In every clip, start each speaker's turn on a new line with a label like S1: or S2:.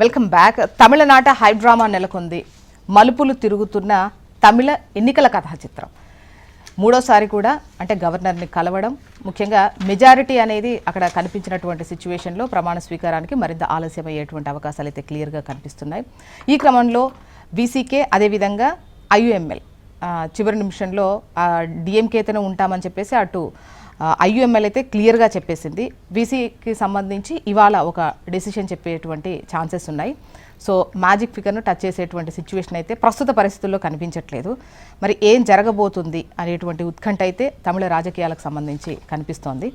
S1: Welcome back. తమిళనాట high drama నెలకొంది. మలుపులు తిరుగుతున్న తమిళ ఎన్నికల కథా చిత్రం. మూడోసారి కూడా అంటే గవర్నర్ని కలవడం, ముఖ్యంగా మెజారిటీ అనేది అక్కడ కనిపించినటువంటి సిచ్యువేషన్లో ప్రమాణ స్వీకారానికి మరింత ఆలస్యమయ్యేటువంటి అవకాశాలు అయితే క్లియర్గా కనిపిస్తున్నాయి. ఈ క్రమంలో వీసీకే అదేవిధంగా ఐయుఎంఎల్ చివరి నిమిషంలో డిఎంకేతోనే ఉంటామని చెప్పేసి అటు ఐయుఎంఎల్ అయితే క్లియర్గా చెప్పేసింది. వీసీకి సంబంధించి ఇవాళ ఒక డెసిషన్ చెప్పేటువంటి ఛాన్సెస్ ఉన్నాయి. సో మ్యాజిక్ ఫిగర్ను టచ్ చేసేటువంటి సిచ్యువేషన్ అయితే ప్రస్తుత పరిస్థితుల్లో కనిపించట్లేదు. మరి ఏం జరగబోతుంది అనేటువంటి ఉత్కంఠ అయితే తమిళ రాజకీయాలకు సంబంధించి కనిపిస్తోంది.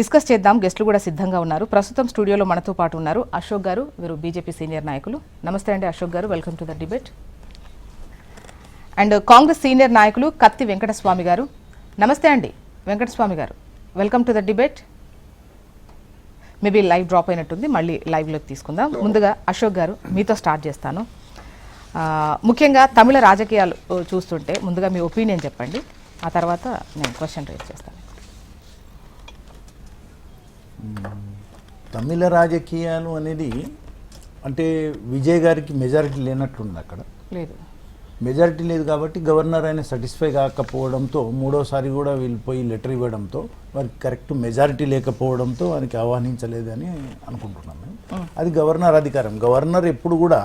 S1: డిస్కస్ చేద్దాం. గెస్టులు కూడా సిద్ధంగా ఉన్నారు. ప్రస్తుతం స్టూడియోలో మనతో పాటు ఉన్నారు అశోక్ గారు, వీరు బీజేపీ సీనియర్ నాయకులు. నమస్తే అండి Ashok garu, welcome to the debate. And Congress senior నాయకులు కత్తి వెంకటస్వామి గారు. నమస్తే అండి వెంకటస్వామి గారు, welcome to the debate. Maybe live drop అయినట్టుంది, మళ్ళీ లైవ్లోకి తీసుకుందాం. ముందుగా అశోక్ గారు మీతో స్టార్ట్ చేస్తాను. ముఖ్యంగా తమిళ రాజకీయాలు చూస్తుంటే ముందుగా మీ ఒపీనియన్ చెప్పండి, ఆ తర్వాత నేను క్వశ్చన్ రేజ్ చేస్తాను.
S2: తమిళ రాజకీయాలు అనేది అంటే విజయ్ గారికి మెజారిటీ లేనట్లుంది. అక్కడ
S1: లేదు,
S2: మెజారిటీ లేదు కాబట్టి గవర్నర్ ఆయన సాటిస్ఫై కాకపోవడంతో మూడోసారి కూడా వెళ్ళిపోయి లెటర్ ఇవ్వడంతో వారికి కరెక్ట్ మెజారిటీ లేకపోవడంతో వారికి ఆహ్వానించలేదని అనుకుంటున్నాను. అది గవర్నర్ అధికారం. గవర్నర్ ఎప్పుడు కూడా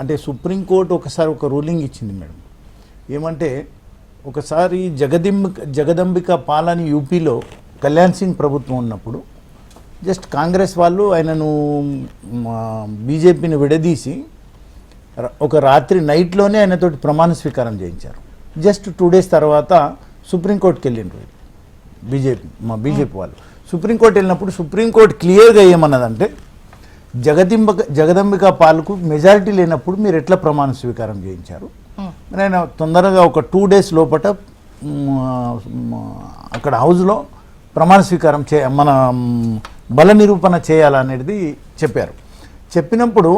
S2: అంటే సుప్రీంకోర్టు ఒకసారి ఒక రూలింగ్ ఇచ్చింది మేడం. ఏమంటే ఒకసారి జగదంబిక పాలని యూపీలో కళ్యాణ్ సింగ్ ప్రభుత్వం ఉన్నప్పుడు జస్ట్ కాంగ్రెస్ వాళ్ళు ఆయనను బీజేపీని విడదీసి ఒక రాత్రి నైట్లోనే ఆయనతోటి ప్రమాణ స్వీకారం చేయించారు. జస్ట్ 2 days తర్వాత సుప్రీంకోర్టుకి వెళ్ళిండ్రు బీజేపీ వాళ్ళు. సుప్రీంకోర్టు వెళ్ళినప్పుడు సుప్రీంకోర్టు క్లియర్గా ఏమన్నదంటే జగదంబిక పాలకు మెజారిటీ లేనప్పుడు మీరు ఎట్లా ప్రమాణ స్వీకారం చేయించారు, నేను తొందరగా ఒక 2 days లోపల అక్కడ హౌస్లో ప్రమాణ స్వీకారం మన బల నిరూపణ చేయాలనేది చెప్పారు. చెప్పినప్పుడు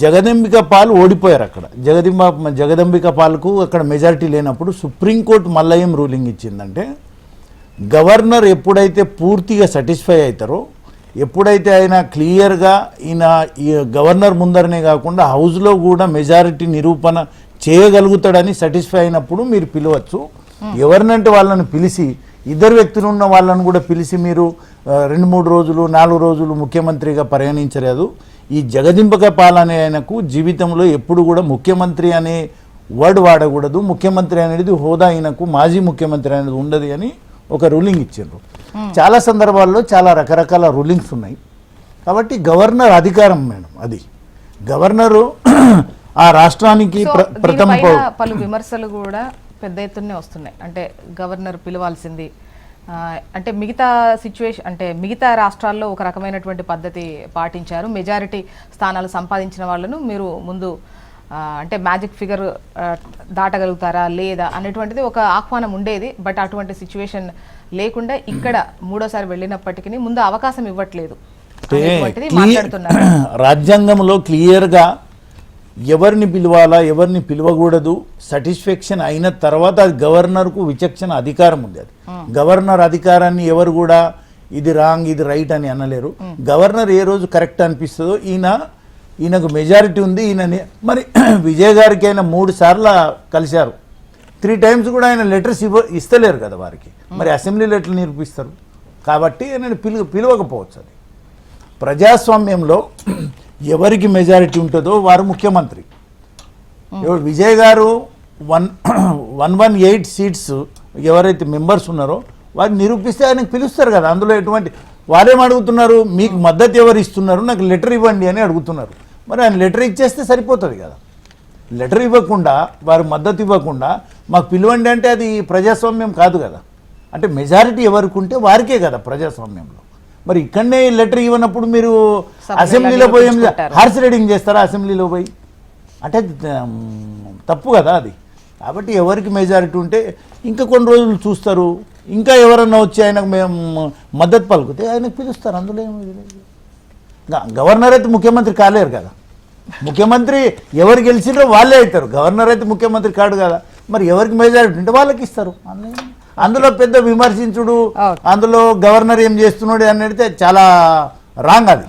S2: జగదంబిక పాల్ ఓడిపోయారు. అక్కడ జగదంబిక పాలకు అక్కడ మెజారిటీ లేనప్పుడు సుప్రీంకోర్టు మళ్ళీ ఏం రూలింగ్ ఇచ్చిందంటే గవర్నర్ ఎప్పుడైతే పూర్తిగా సాటిస్ఫై అవుతారో, ఎప్పుడైతే ఆయన క్లియర్గా ఈ గవర్నర్ ముందరనే కాకుండా హౌస్లో కూడా మెజారిటీ నిరూపణ చేయగలుగుతాడని సాటిస్ఫై అయినప్పుడు మీరు పిలవచ్చు. ఎవరినంటే వాళ్ళని పిలిచి, ఇద్దరు వ్యక్తులు ఉన్న వాళ్ళని కూడా పిలిచి మీరు 2-3 రోజులు 4 రోజులు ముఖ్యమంత్రిగా పరిగణించలేదు. ఈ జగదింబక పాలనే ఆయనకు జీవితంలో ఎప్పుడు కూడా ముఖ్యమంత్రి అనే వర్డ్ వాడకూడదు, ముఖ్యమంత్రి అనేది హోదా ఆయనకు మాజీ ముఖ్యమంత్రి అనేది ఉండదు అని ఒక రూలింగ్ ఇచ్చారు. చాలా సందర్భాల్లో చాలా రకరకాల రూలింగ్స్ ఉన్నాయి. కాబట్టి గవర్నర్ అధికారం మేడం, అది గవర్నరు ఆ రాష్ట్రానికి ప్రథమ
S1: పలు విమర్శలు కూడా పెద్ద ఎత్తునే వస్తున్నాయి. అంటే గవర్నర్ పిలవాల్సింది, అంటే మిగతా సిచ్యువేషన్ అంటే మిగతా రాష్ట్రాల్లో ఒక రకమైనటువంటి పద్ధతి పాటించారు. మెజారిటీ స్థానాలు సంపాదించిన వాళ్ళను మీరు ముందు అంటే మ్యాజిక్ ఫిగర్ దాటగలుగుతారా లేదా అనేటువంటిది ఒక ఆహ్వానం ఉండేది. బట్ అటువంటి సిచ్యువేషన్ లేకుండా ఇక్కడ మూడోసారి వెళ్ళినప్పటికీ ముందు అవకాశం ఇవ్వట్లేదు మాట్లాడుతున్నారు.
S2: రాజ్యాంగంలో క్లియర్గా ఎవరిని పిలవాలా ఎవరిని పిలవకూడదు సాటిస్ఫాక్షన్ అయిన తర్వాత అది గవర్నర్కు విచక్షణ అధికారం ఉంది. అది గవర్నర్ అధికారాన్ని ఎవరు కూడా ఇది రాంగ్ ఇది రైట్ అని అనలేరు. గవర్నర్ ఏ రోజు కరెక్ట్ అనిపిస్తుందో ఈయనకు మెజారిటీ ఉంది ఈయనని. మరి విజయ్ గారికి ఆయన 3 సార్లు కలిశారు, 3 times కూడా ఆయన లెటర్స్ ఇస్తలేరు కదా వారికి. మరి అసెంబ్లీ లెటర్లు నిరూపిస్తారు కాబట్టి ఆయన పిలవకపోవచ్చు. అది ప్రజాస్వామ్యంలో ఎవరికి మెజారిటీ ఉంటుందో వారు ముఖ్యమంత్రి. విజయ్ గారు 118 seats ఎవరైతే మెంబర్స్ ఉన్నారో వారిని నిరూపిస్తే ఆయనకు పిలుస్తారు కదా. అందులో ఎటువంటి వారేం అడుగుతున్నారు, మీకు మద్దతు ఎవరు ఇస్తున్నారు, నాకు లెటర్ ఇవ్వండి అని అడుగుతున్నారు. మరి ఆయన లెటర్ ఇచ్చేస్తే సరిపోతుంది కదా. లెటర్ ఇవ్వకుండా వారు మద్దతు ఇవ్వకుండా మాకు పిలవండి అంటే అది ప్రజాస్వామ్యం కాదు కదా. అంటే మెజారిటీ ఎవరికి ఉంటే వారికే కదా ప్రజాస్వామ్యంలో. మరి ఇక్కడనే లెటర్ ఇవ్వనప్పుడు మీరు అసెంబ్లీలో పోయి హార్స్ రైడింగ్ చేస్తారా అసెంబ్లీలో పోయి? అంటే తప్పు కదా అది. కాబట్టి ఎవరికి మెజారిటీ ఉంటే ఇంకా కొన్ని రోజులు చూస్తారు, ఇంకా ఎవరన్నా వచ్చి ఆయనకు మేము మద్దతు పలుకుతే ఆయనకు పిలుస్తారు. అందులో ఏమి గవర్నర్ అయితే ముఖ్యమంత్రి కాలేరు కదా. ముఖ్యమంత్రి ఎవరు గెలిచినో వాళ్ళే అవుతారు. గవర్నర్ అయితే ముఖ్యమంత్రి కాడు కదా. మరి ఎవరికి మెజారిటీ ఉంటే వాళ్ళకి ఇస్తారు. అందులో పెద్ద విమర్శించుడు, అందులో గవర్నర్ ఏం చేస్తున్నాడు అనేది చాలా రాంగ్ అది.